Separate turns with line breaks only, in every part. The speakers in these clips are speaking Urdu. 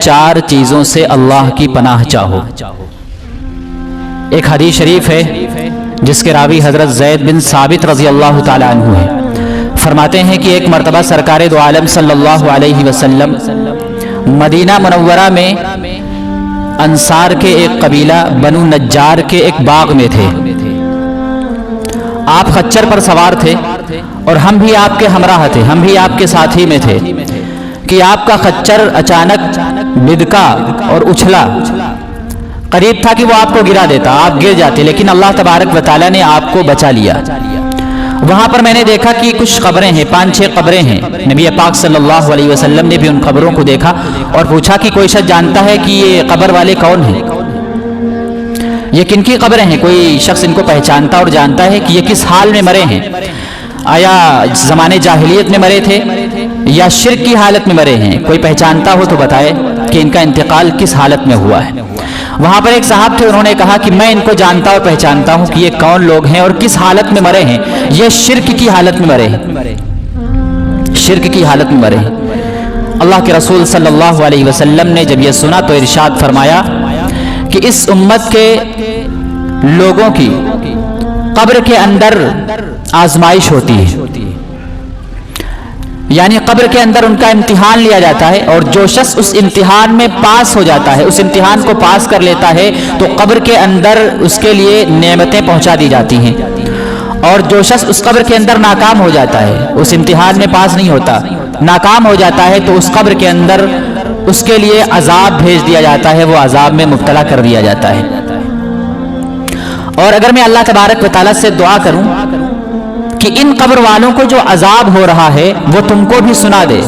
چار چیزوں سے اللہ کی پناہ چاہو۔ ایک حدیث شریف ہے جس کے راوی حضرت زید بن ثابت رضی اللہ تعالیٰ عنہ ہے۔ فرماتے ہیں کہ ایک مرتبہ سرکار دو عالم صلی اللہ علیہ وسلم مدینہ منورہ میں انصار کے ایک قبیلہ بنو نجار کے ایک باغ میں تھے۔ آپ خچر پر سوار تھے اور ہم بھی آپ کے ہمراہ تھے، ہم بھی آپ کے ساتھی میں تھے کہ آپ کا خچر اچانک بدکا اور اچھلا، قریب تھا کہ وہ آپ کو گرا دیتا، آپ گر جاتے، لیکن اللہ تبارک و تعالیٰ نے آپ کو بچا لیا۔ وہاں پر میں نے دیکھا کہ کچھ قبریں ہیں، 5-6 قبریں ہیں۔ نبی پاک صلی اللہ علیہ وسلم نے بھی ان قبروں کو دیکھا اور پوچھا کہ کوئی شخص جانتا ہے کہ یہ قبر والے کون ہیں، یہ کن کی قبریں ہیں؟ کوئی شخص ان کو پہچانتا اور جانتا ہے کہ یہ کس حال میں مرے ہیں؟ آیا زمانے جاہلیت میں مرے تھے یا شرک کی حالت میں مرے ہیں؟ کوئی پہچانتا ہو تو بتائے کہ ان کا انتقال کس حالت میں ہوا ہے۔ وہاں پر ایک صاحب تھے، انہوں نے کہا کہ میں ان کو جانتا اور پہچانتا ہوں کہ یہ کون لوگ ہیں اور کس حالت میں مرے ہیں۔ یہ شرک کی حالت میں مرے ہیں، شرک کی حالت میں مرے ہیں۔ اللہ کے رسول صلی اللہ علیہ وسلم نے جب یہ سنا تو ارشاد فرمایا کہ اس امت کے لوگوں کی قبر کے اندر آزمائش ہوتی ہے، یعنی قبر کے اندر ان کا امتحان لیا جاتا ہے، اور جو شخص اس امتحان میں پاس ہو جاتا ہے، اس امتحان کو پاس کر لیتا ہے تو قبر کے اندر اس کے لیے نعمتیں پہنچا دی جاتی ہیں، اور جو شخص اس قبر کے اندر ناکام ہو جاتا ہے، اس امتحان میں پاس نہیں ہوتا، ناکام ہو جاتا ہے، تو اس قبر کے اندر اس کے لیے عذاب بھیج دیا جاتا ہے، وہ عذاب میں مبتلا کر دیا جاتا ہے۔ اور اگر میں اللہ تبارک و تعالیٰ سے دعا کروں کہ ان قبر والوں کو جو عذاب ہو رہا ہے وہ تم کو بھی سنا دے،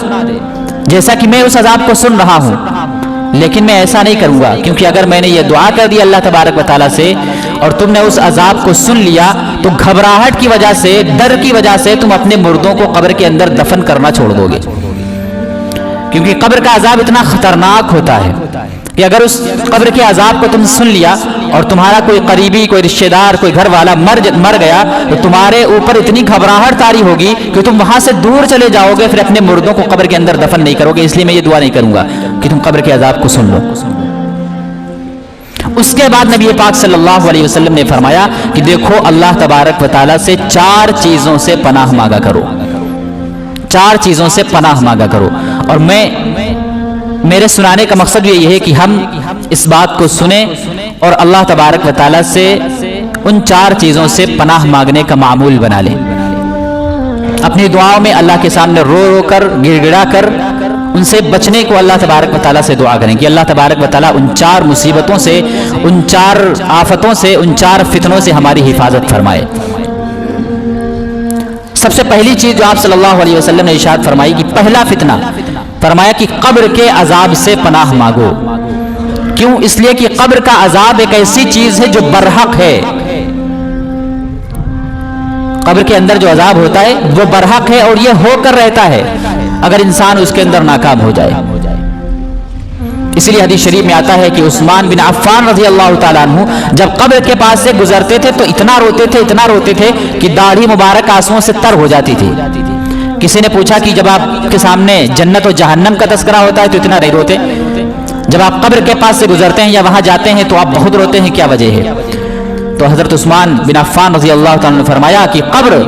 جیسا کہ میں اس عذاب کو سن رہا ہوں، لیکن میں ایسا نہیں کروں گا، کیونکہ اگر میں نے یہ دعا کر دی اللہ تبارک و تعالیٰ سے اور تم نے اس عذاب کو سن لیا تو گھبراہٹ کی وجہ سے، ڈر کی وجہ سے تم اپنے مردوں کو قبر کے اندر دفن کرنا چھوڑ دو گے، کیونکہ قبر کا عذاب اتنا خطرناک ہوتا ہے کہ اگر اس قبر کے عذاب کو تم سن لیا اور تمہارا کوئی قریبی، کوئی رشتہ دار، کوئی گھر والا مر گیا تو تمہارے اوپر اتنی گھبراہٹ طاری ہوگی کہ تم وہاں سے دور چلے جاؤ گے، پھر اپنے مردوں کو قبر کے اندر دفن نہیں کرو گے۔ اس لیے میں یہ دعا نہیں کروں گا کہ تم قبر کے عذاب کو سن لو۔ اس کے بعد نبی پاک صلی اللہ علیہ وسلم نے فرمایا کہ دیکھو اللہ تبارک و تعالیٰ سے 4 چیزوں سے پناہ مانگا کرو، 4 چیزوں سے پناہ مانگا کرو۔ اور میرے سنانے کا مقصد یہی ہے کہ ہم اس بات کو سنیں اور اللہ تبارک و تعالیٰ سے ان 4 چیزوں سے پناہ مانگنے کا معمول بنا لیں۔ اپنی دعاؤں میں اللہ کے سامنے رو رو کر، گڑ گڑا کر ان سے بچنے کو اللہ تبارک و تعالیٰ سے دعا کریں کہ اللہ تبارک و تعالیٰ ان 4 مصیبتوں سے، ان 4 آفتوں سے، ان 4 فتنوں سے ہماری حفاظت فرمائے۔ سب سے پہلی چیز جو آپ صلی اللہ علیہ وسلم نے ارشاد فرمائی کہ پہلا فتنہ، فرمایا کہ قبر کے عذاب سے پناہ مانگو۔ کیوں؟ اس لیے کہ قبر کا عذاب ایک ایسی چیز ہے جو برحق ہے۔ قبر کے اندر جو عذاب ہوتا ہے وہ برحق ہے اور یہ ہو کر رہتا ہے اگر انسان اس کے اندر ناکام ہو جائے۔ اس لیے حدیث شریف میں آتا ہے کہ عثمان بن عفان رضی اللہ تعالیٰ عنہ جب قبر کے پاس سے گزرتے تھے تو اتنا روتے تھے کہ داڑھی مبارک آنسوؤں سے تر ہو جاتی تھی۔ کسی نے پوچھا کہ جب آپ کے سامنے جنت و جہنم کا تذکرہ ہوتا ہے تو اتنا نہیں روتے، جب آپ قبر کے پاس سے گزرتے ہیں یا وہاں جاتے ہیں تو آپ بہت روتے ہیں، کیا وجہ ہے؟ تو حضرت عثمان بن عفان رضی اللہ تعالیٰ نے فرمایا کہ قبر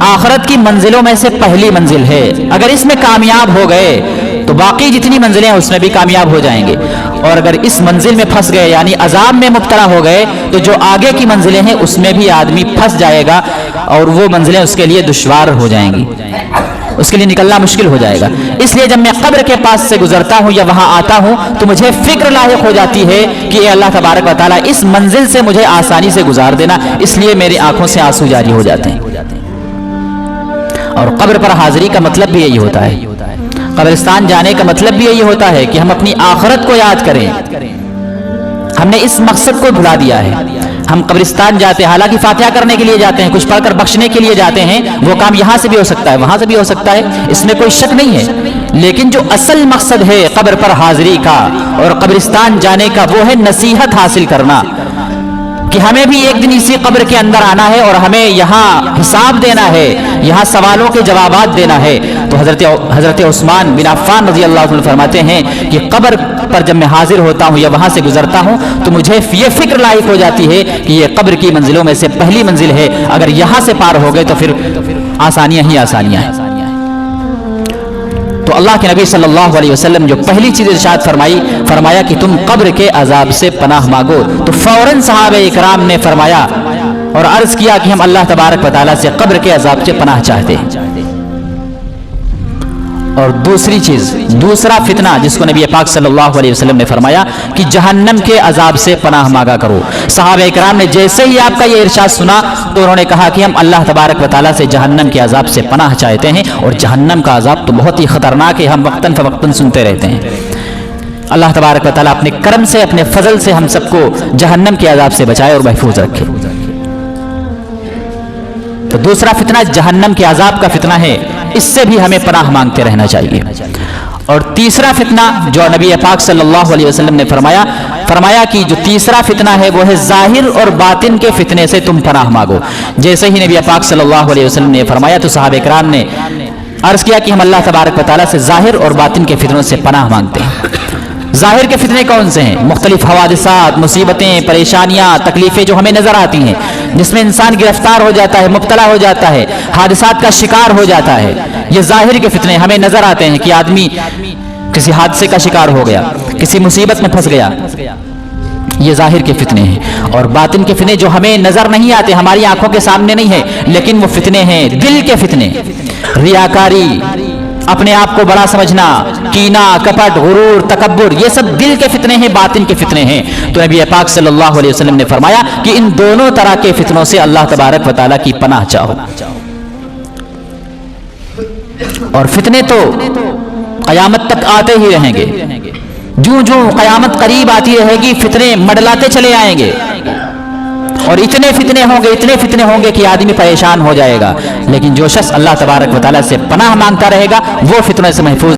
آخرت کی منزلوں میں سے پہلی منزل ہے، اگر اس میں کامیاب ہو گئے تو باقی جتنی منزلیں ہیں اس میں بھی کامیاب ہو جائیں گے، اور اگر اس منزل میں پھنس گئے یعنی عذاب میں مبتلا ہو گئے تو جو آگے کی منزلیں ہیں اس میں بھی آدمی پھنس جائے گا اور وہ منزلیں اس کے لیے دشوار ہو جائیں گی، اس کے لیے نکلنا مشکل ہو جائے گا۔ اس لیے جب میں قبر کے پاس سے گزرتا ہوں یا وہاں آتا ہوں تو مجھے فکر لاحق ہو جاتی ہے کہ اے اللہ تبارک و تعالیٰ اس منزل سے مجھے آسانی سے گزار دینا، اس لیے میری آنکھوں سے آنسو جاری ہو جاتے ہیں۔ اور قبر پر حاضری کا مطلب بھی یہی ہوتا ہے، قبرستان جانے کا مطلب بھی یہی ہوتا ہے کہ ہم اپنی آخرت کو یاد کریں۔ ہم نے اس مقصد کو بھلا دیا ہے، ہم قبرستان جاتے ہیں، حالانکہ فاتحہ کرنے کے لیے جاتے ہیں، کچھ پڑھ کر بخشنے کے لیے جاتے ہیں، وہ کام یہاں سے بھی ہو سکتا ہے، وہاں سے بھی ہو سکتا ہے، اس میں کوئی شک نہیں ہے، لیکن جو اصل مقصد ہے قبر پر حاضری کا اور قبرستان جانے کا وہ ہے نصیحت حاصل کرنا، کہ ہمیں بھی ایک دن اسی قبر کے اندر آنا ہے اور ہمیں یہاں حساب دینا ہے، یہاں سوالوں کے جوابات دینا ہے۔ تو حضرت عثمان بن عفان رضی اللہ عنہ فرماتے ہیں کہ قبر پر جب میں حاضر ہوتا ہوں یا وہاں سے گزرتا ہوں تو مجھے یہ فکر لاحق ہو جاتی ہے کہ یہ قبر کی منزلوں میں سے پہلی منزل ہے، اگر یہاں سے پار ہو گئے تو پھر آسانیاں ہی آسانیاں ہیں۔ تو اللہ کے نبی صلی اللہ علیہ وسلم جو پہلی چیز ارشاد فرمایا کہ تم قبر کے عذاب سے پناہ مانگو، تو فوراً صحابہ اکرام نے فرمایا اور عرض کیا کہ ہم اللہ تبارک و تعالیٰ سے قبر کے عذاب سے پناہ چاہتے ہیں۔ اور دوسری چیز، دوسرا فتنہ جس کو نبی پاک صلی اللہ علیہ وسلم نے فرمایا کہ جہنم کے عذاب سے پناہ مانگا کرو۔ صحابہ اکرام نے جیسے ہی آپ کا یہ ارشاد سنا تو انہوں نے کہا کہ ہم اللہ تبارک و تعالیٰ سے جہنم کے عذاب سے پناہ چاہتے ہیں، اور جہنم کا عذاب تو بہت ہی خطرناک ہے، ہم وقتاً فوقتاً سنتے رہتے ہیں۔ اللہ تبارک و تعالیٰ اپنے کرم سے، اپنے فضل سے ہم سب کو جہنم کے عذاب سے بچائے اور محفوظ رکھے۔ تو دوسرا فتنہ جہنم کے عذاب کا فتنہ ہے، اس سے بھی ہمیں پناہ مانگتے رہنا چاہیے۔ اور تیسرا فتنہ جو نبی پاک صلی اللہ علیہ وسلم نے فرمایا کہ جو تیسرا فتنہ ہے وہ ہے ظاہر اور باطن کے فتنے سے تم پناہ مانگو۔ جیسے ہی نبی پاک صلی اللہ علیہ وسلم نے فرمایا تو صحابہ کرام نے عرض کیا کہ ہم اللہ تبارک و تعالیٰ سے ظاہر اور باطن کے فتنوں سے پناہ مانگتے ہیں۔ ظاہر کے فتنے کون سے ہیں؟ مختلف حوادثات، مصیبتیں، پریشانیاں، تکلیفیں جو ہمیں نظر آتی ہیں، جس میں انسان گرفتار ہو جاتا ہے، مبتلا ہو جاتا ہے، حادثات کا شکار ہو جاتا ہے۔ یہ ظاہر کے فتنے ہمیں نظر آتے ہیں کہ آدمی کسی حادثے کا شکار ہو گیا، کسی مصیبت میں پھنس گیا، یہ ظاہر کے فتنے ہیں۔ اور باطن کے فتنے جو ہمیں نظر نہیں آتے، ہماری آنکھوں کے سامنے نہیں ہے، لیکن وہ فتنے ہیں دل کے فتنے، ریاکاری، اپنے آپ کو بڑا سمجھنا، کینہ، کپٹ، غرور، تکبر، یہ سب دل کے فتنے ہیں، باطن کے فتنے ہیں۔ تو نبی پاک صلی اللہ علیہ وسلم نے فرمایا کہ ان دونوں طرح کے فتنوں سے اللہ تبارک و تعالیٰ کی پناہ چاہو۔ اور فتنے تو قیامت تک آتے ہی رہیں گے، جوں جوں قیامت قریب آتی رہے گی فتنے مڈلاتے چلے آئیں گے، اور اتنے فتنے ہوں گے کہ آدمی پریشان ہو جائے گا۔ لیکن جو شخص اللہ تبارک و تعالیٰ سے پناہ مانگتا رہے گا وہ فتنوں سے محفوظ